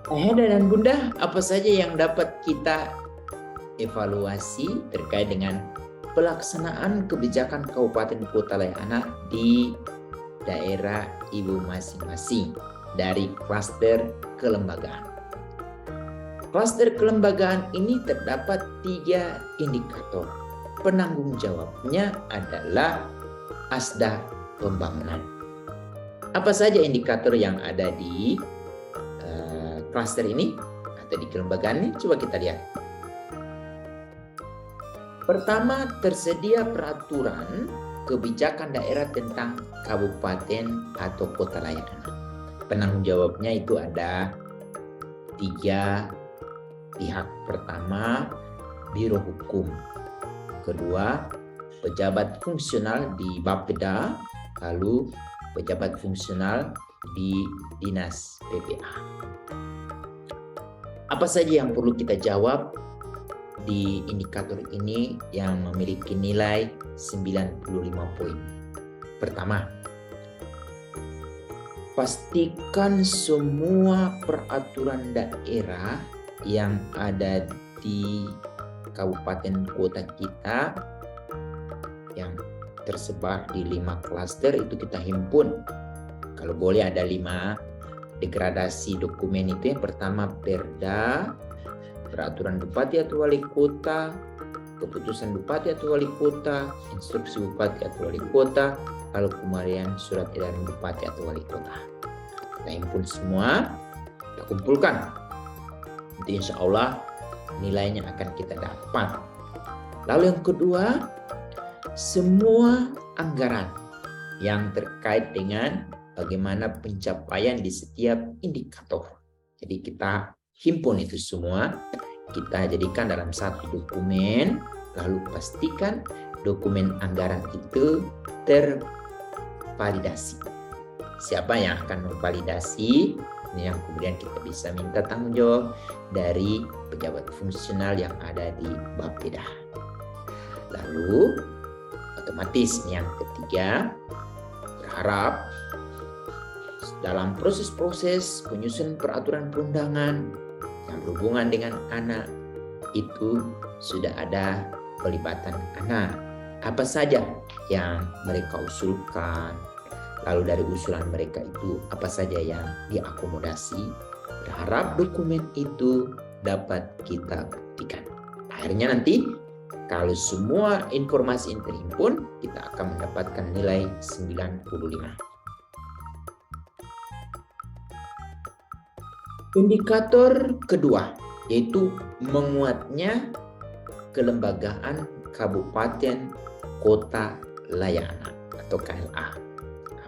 Ayahanda dan Bunda, apa saja yang dapat kita evaluasi terkait dengan pelaksanaan kebijakan Kabupaten Kota Layak di daerah Ibu masing-masing dari klaster kelembagaan. Klaster kelembagaan ini terdapat 3 indikator. Penanggung jawabnya adalah Asda Pembangunan. Apa saja indikator yang ada di klaster ini atau di kelembagaan ini? Coba kita lihat. Pertama, tersedia peraturan kebijakan daerah tentang kabupaten atau kota layak anak. Penanggung jawabnya itu ada 3 pihak. Pertama, Biro Hukum. Kedua, pejabat fungsional di Bapeda. Lalu, pejabat fungsional di Dinas PPA. Apa saja yang perlu kita jawab di indikator ini yang memiliki nilai 95 poin? Pertama, pastikan semua peraturan daerah yang ada di kabupaten kota kita yang tersebar di 5 klaster itu kita himpun. Kalau boleh ada 5 degradasi dokumen itu. Yang pertama Perda, peraturan bupati atau wali kota, keputusan bupati atau wali kota, instruksi bupati atau wali kota, lalu kemudian surat edaran bupati atau wali kota. Kita himpun semua, kita kumpulkan. Nanti insya Allah nilainya akan kita dapat. Lalu yang kedua, semua anggaran yang terkait dengan bagaimana pencapaian di setiap indikator. Jadi kita himpun itu semua, kita jadikan dalam satu dokumen, lalu pastikan dokumen anggaran itu tervalidasi. Siapa yang akan memvalidasi? Ini yang kemudian kita bisa minta tanggung jawab dari pejabat fungsional yang ada di Bapeda. Lalu otomatis yang ketiga, berharap dalam proses-proses penyusunan peraturan perundangan yang berhubungan dengan anak itu sudah ada pelibatan anak. Apa saja yang mereka usulkan, lalu dari usulan mereka itu apa saja yang diakomodasi, berharap dokumen itu dapat kita buktikan. Akhirnya nanti kalau semua informasi ini terhimpun, kita akan mendapatkan nilai 95. Indikator kedua, yaitu menguatnya kelembagaan Kabupaten Kota Layak Anak atau KLA.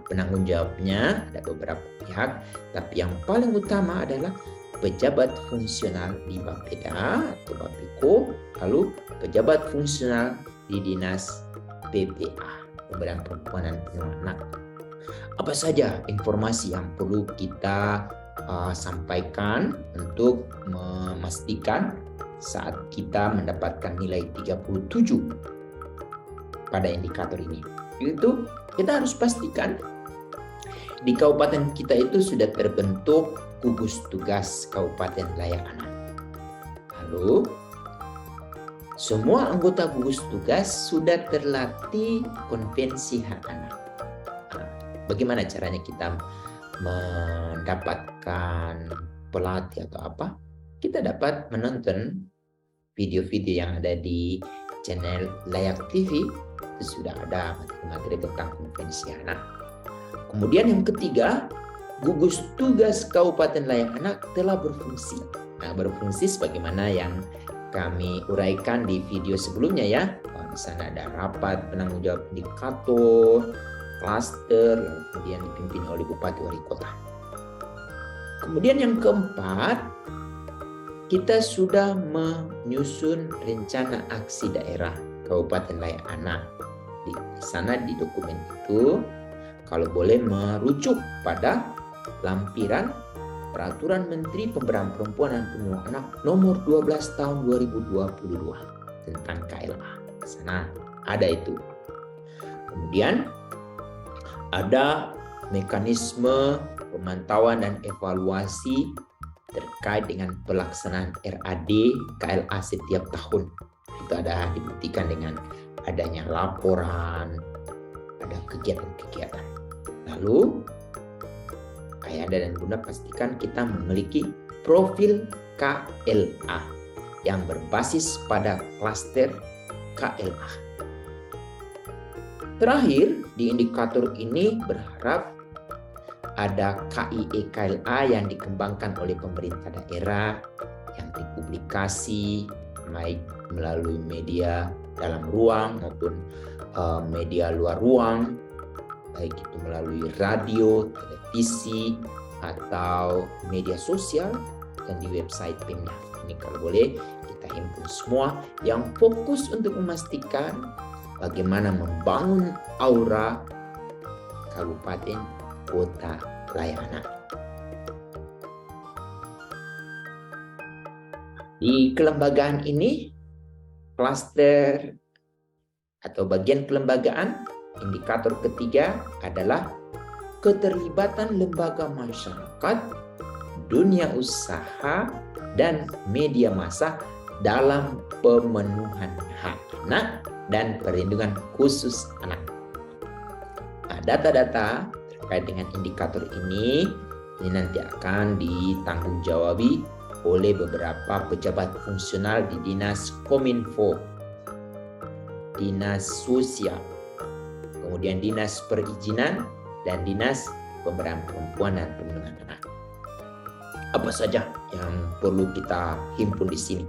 Penanggung jawabnya ada beberapa pihak, tapi yang paling utama adalah pejabat fungsional di Bapeda atau Bapeko, lalu pejabat fungsional di Dinas PPA, Pemberdayaan Perempuan dan Perlindungan Anak. Apa saja informasi yang perlu kita sampaikan untuk memastikan saat kita mendapatkan nilai 37 pada indikator ini? Itu kita harus pastikan di kabupaten kita itu sudah terbentuk gugus tugas Kabupaten Layak Anak. Lalu semua anggota gugus tugas sudah terlatih konvensi hak anak. Bagaimana caranya kita mendapatkan pelatih atau apa? Kita dapat menonton video-video yang ada di channel Layak TV. Itu sudah ada materi-materi tentang konvensi anak. Kemudian yang ketiga, gugus tugas Kabupaten Layak Anak telah berfungsi. Nah, berfungsi sebagaimana yang kami uraikan di video sebelumnya ya. Di sana ada rapat penanggung jawab indikator, klaster, kemudian dipimpin oleh Bupati Wali Kota. Kemudian yang keempat, kita sudah menyusun rencana aksi daerah Kabupaten Layak Anak. Di sana di dokumen itu kalau boleh merujuk pada lampiran Peraturan Menteri Pemberdayaan Perempuan dan Perlindungan Anak nomor 12 tahun 2022 tentang KLA. Di sana ada itu. Kemudian ada mekanisme pemantauan dan evaluasi terkait dengan pelaksanaan RAD KLA setiap tahun. Itu ada dibuktikan dengan adanya laporan, ada kegiatan-kegiatan. Lalu Ayahanda dan Bunda pastikan kita memiliki profil KLA yang berbasis pada klaster KLA. Terakhir, di indikator ini berharap ada KIE KLA yang dikembangkan oleh pemerintah daerah, yang dipublikasi baik melalui media dalam ruang maupun media luar ruang, baik itu melalui radio, televisi, atau media sosial, dan di website Pemda. Ini kalau boleh kita himpun semua yang fokus untuk memastikan bagaimana membangun aura kabupaten kota layak anak. Di kelembagaan ini, klaster atau bagian kelembagaan, indikator ketiga adalah keterlibatan lembaga masyarakat, dunia usaha, dan media massa dalam pemenuhan hak anak dan perlindungan khusus anak. Nah, data-data terkait dengan indikator ini nanti akan ditanggung-jawabi oleh beberapa pejabat fungsional di Dinas Kominfo, Dinas Sosial, kemudian Dinas Perizinan, dan Dinas Pemberdayaan Perempuan dan Perlindungan Anak. Apa saja yang perlu kita himpun di sini?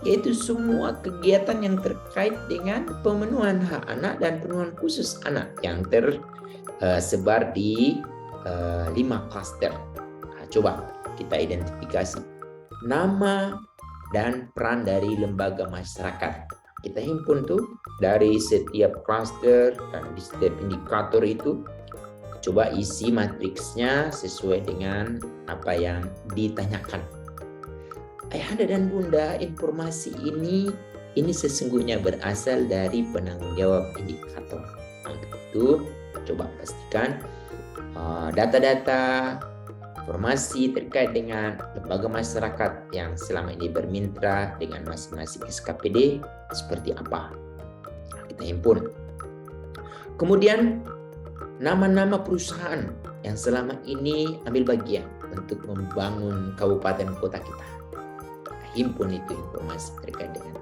Yaitu semua kegiatan yang terkait dengan pemenuhan hak anak dan pemenuhan khusus anak yang tersebar di 5 klaster. Nah, coba kita identifikasi nama dan peran dari lembaga masyarakat. Kita himpun tuh dari setiap klaster dan di setiap indikator itu. Coba isi matriksnya sesuai dengan apa yang ditanyakan. Ayahanda dan Bunda, informasi ini sesungguhnya berasal dari penanggung jawab indikator. Untuk itu, coba pastikan data-data informasi terkait dengan lembaga masyarakat yang selama ini bermitra dengan masing-masing SKPD seperti apa. Kita himpun. Kemudian nama-nama perusahaan yang selama ini ambil bagian untuk membangun kabupaten kota kita. Himpun itu informasi terkait dengan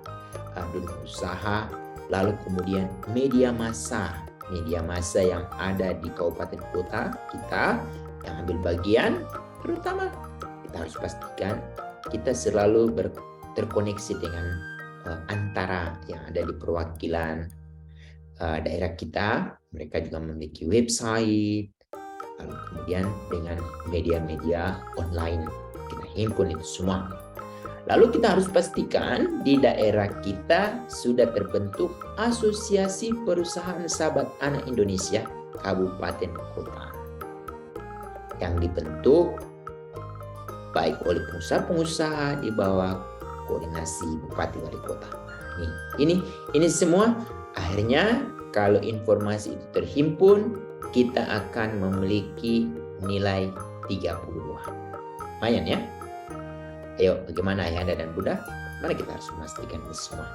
dunia usaha, lalu kemudian media massa yang ada di kabupaten kota kita yang ambil bagian, terutama kita harus pastikan kita selalu terkoneksi dengan antara yang ada di perwakilan daerah kita. Mereka juga memiliki website, lalu kemudian dengan media-media online kita himpun itu semua. Lalu kita harus pastikan di daerah kita sudah terbentuk Asosiasi Perusahaan Sahabat Anak Indonesia Kabupaten Kota yang dibentuk baik oleh pengusaha-pengusaha di bawah koordinasi Bupati Wali Kota. Ini semua akhirnya kalau informasi itu terhimpun, kita akan memiliki nilai 32. Lumayan ya. Ayo, bagaimana Ayahanda dan Bunda? Mari kita harus memastikan ini semua.